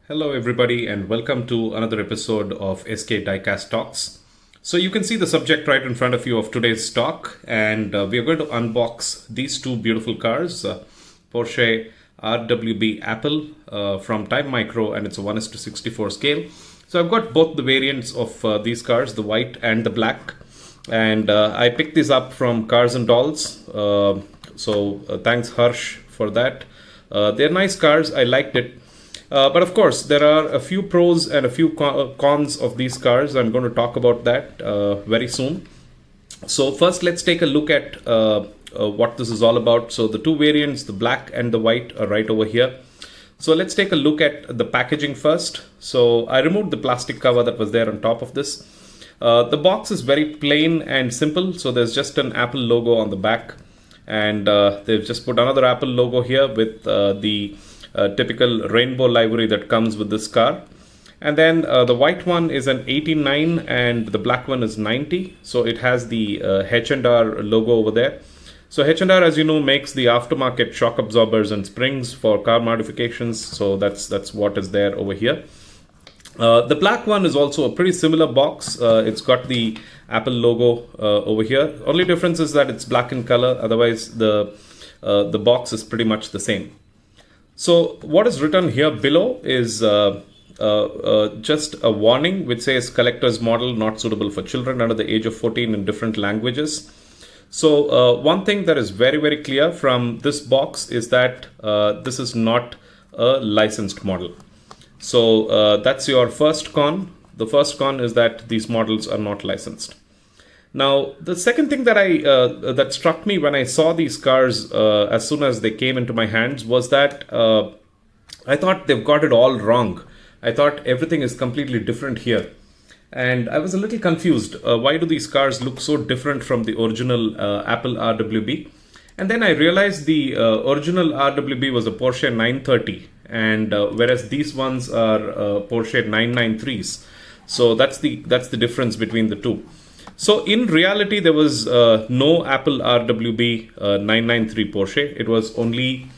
Hello everybody and welcome to another episode of SK Diecast Talks. So you can see the subject right in front of you of today's talk, and we are going to unbox these two beautiful cars, Porsche RWB Apple from Time Micro, and it's a 1:64 scale. So I've got both the variants of these cars, the white and the black, and I picked these up from Cars and Dolls. Thanks Harsh for that. They're nice cars, I liked it. But of course, there are a few pros and a few cons of these cars. I'm going to talk about that very soon. So first, let's take a look at what this is all about. So the two variants, the black and the white, are right over here. So let's take a look at the packaging first. So I removed the plastic cover that was there on top of this. The box is very plain and simple. So there's just an Apple logo on the back. And they've just put another Apple logo here with the typical rainbow livery that comes with this car. And then the white one is an 89 and the black one is 90. So it has the H&R logo over there. So H&R, as you know, makes the aftermarket shock absorbers and springs for car modifications. So that's what is there over here. The black one is also a pretty similar box. It's got the Apple logo over here. Only difference is that it's black in color. Otherwise, the box is pretty much the same. So what is written here below is just a warning which says collector's model not suitable for children under the age of 14 in different languages. So one thing that is very, very clear from this box is that this is not a licensed model. So that's your first con. The first con is that these models are not licensed. Now, the second thing that that struck me when I saw these cars as soon as they came into my hands was that I thought they've got it all wrong. I thought everything is completely different here. And I was a little confused. Why do these cars look so different from the original Apple RWB? And then I realized the original RWB was a Porsche 930, and whereas these ones are Porsche 993s. So that's the difference between the two. So in reality, there was no Apple RWB 993 Porsche. It was only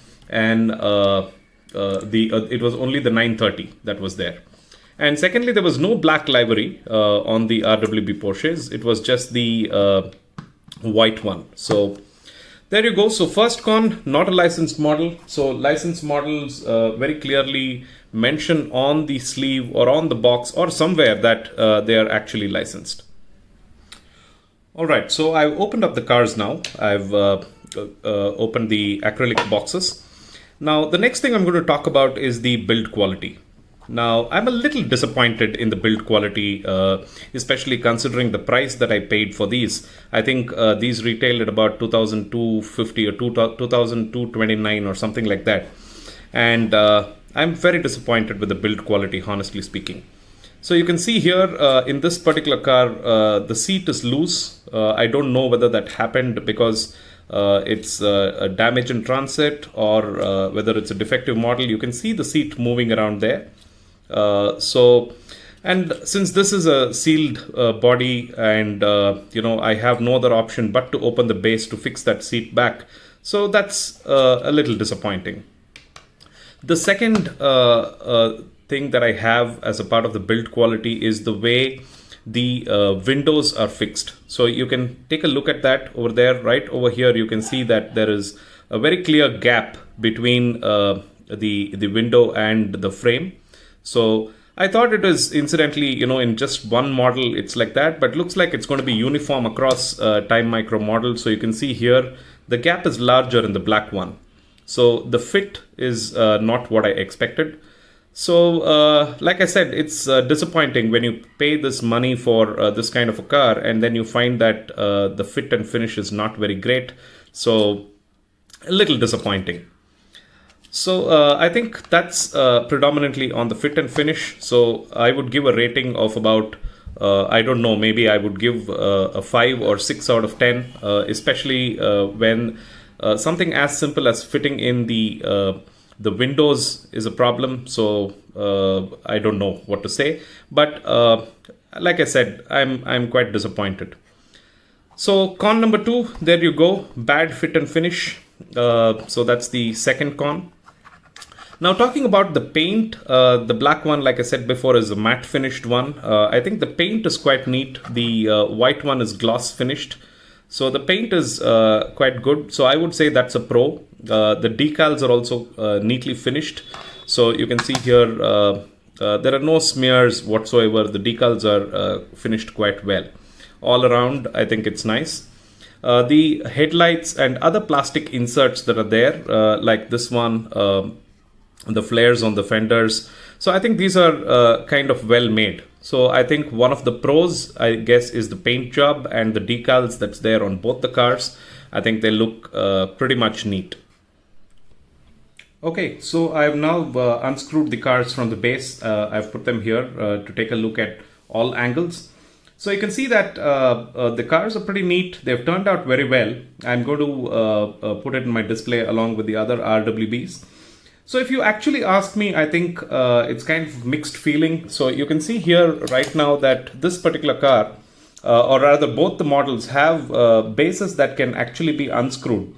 the 930 that was there. And secondly, there was no black livery on the RWB Porsches. It was just the white one. So there you go. So first con, not a licensed model. So licensed models very clearly mention on the sleeve or on the box or somewhere that they are actually licensed. Alright, so I've opened up the cars now. I've opened the acrylic boxes. Now, the next thing I'm going to talk about is the build quality. Now, I'm a little disappointed in the build quality, especially considering the price that I paid for these. I think these retailed at about $2,250 or $2,229 or something like that. And I'm very disappointed with the build quality, honestly speaking. So you can see here in this particular car, the seat is loose. I don't know whether that happened because it's a damage in transit or whether it's a defective model. You can see the seat moving around there. And since this is a sealed body and, I have no other option but to open the base to fix that seat back. So that's a little disappointing. The second thing that I have as a part of the build quality is the way the windows are fixed. So you can take a look at that over there. Right over here, you can see that there is a very clear gap between the window and the frame. So I thought it was incidentally, in just one model, it's like that, but looks like it's going to be uniform across Time Micro models. So you can see here, the gap is larger in the black one. So the fit is not what I expected. So, like I said, it's disappointing when you pay this money for this kind of a car and then you find that the fit and finish is not very great. So, a little disappointing. So, I think that's predominantly on the fit and finish. So, I would give a rating of about, I don't know, maybe I would give a 5 or 6 out of 10, especially when something as simple as fitting in the windows is a problem, so I don't know what to say. But like I said, I'm quite disappointed. So con number 2, there you go, bad fit and finish. So that's the second con. Now talking about the paint, the black one, like I said before, is a matte finished one. I think the paint is quite neat. The white one is gloss finished. So the paint is quite good. So I would say that's a pro. The decals are also neatly finished. So you can see here, there are no smears whatsoever. The decals are finished quite well. All around, I think it's nice. The headlights and other plastic inserts that are there, like this one, the flares on the fenders. So I think these are kind of well made. So I think one of the pros, I guess, is the paint job and the decals that's there on both the cars. I think they look pretty much neat. Okay, so I've now unscrewed the cars from the base. I've put them here to take a look at all angles. So you can see that the cars are pretty neat. They've turned out very well. I'm going to put it in my display along with the other RWBs. So if you actually ask me, I think it's kind of mixed feeling. So you can see here right now that this particular car, or rather both the models, have bases that can actually be unscrewed.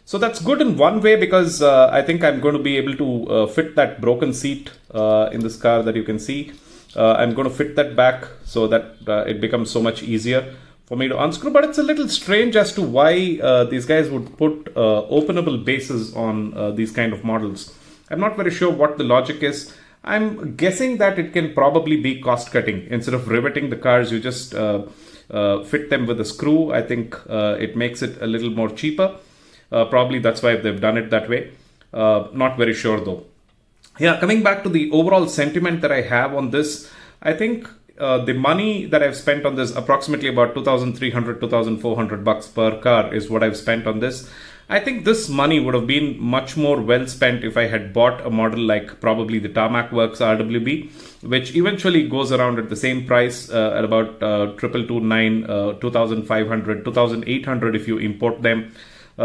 So that's good in one way, because I think I'm going to be able to fit that broken seat in this car that you can see. I'm going to fit that back so that it becomes so much easier for me to unscrew. But it's a little strange as to why these guys would put openable bases on these kind of models. I'm not very sure what the logic is. I'm guessing that it can probably be cost cutting. Instead of riveting the cars, you just fit them with a screw. I think it makes it a little more cheaper. Probably that's why they've done it that way. Not very sure though. Yeah, coming back to the overall sentiment that I have on this, I think the money that I've spent on this, approximately about 2,300, 2,400 bucks per car is what I've spent on this. I think this money would have been much more well spent if I had bought a model like probably the Tarmac Works RWB, which eventually goes around at the same price at about 2,229, 2,500, 2,800 if you import them.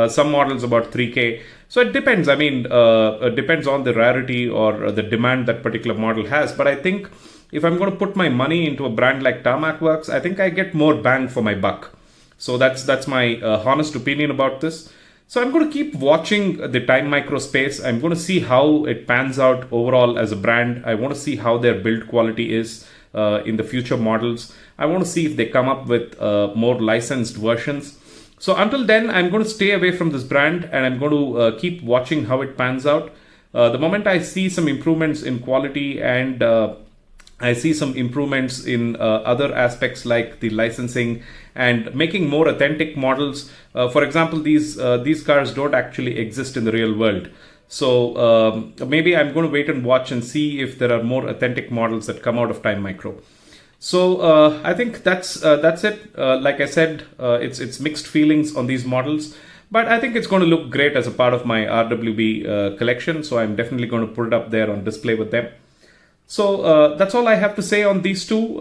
Some models about 3K. So it depends. I mean, it depends on the rarity or the demand that particular model has. But I think if I'm going to put my money into a brand like Tarmac Works, I think I get more bang for my buck. So that's my honest opinion about this. So I'm going to keep watching the Time Micro space. I'm going to see how it pans out overall as a brand. I want to see how their build quality is in the future models. I want to see if they come up with more licensed versions. So until then, I'm going to stay away from this brand, and I'm going to keep watching how it pans out. The moment I see some improvements in quality and I see some improvements in other aspects like the licensing and making more authentic models. For example, these cars don't actually exist in the real world. So maybe I'm going to wait and watch and see if there are more authentic models that come out of Time Micro. So I think that's it. Like I said, it's mixed feelings on these models, but I think it's going to look great as a part of my RWB collection. So I'm definitely going to put it up there on display with them. So that's all I have to say on these two.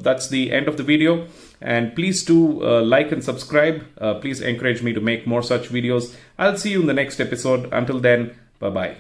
That's the end of the video. And please do like and subscribe. Please encourage me to make more such videos. I'll see you in the next episode. Until then, bye-bye.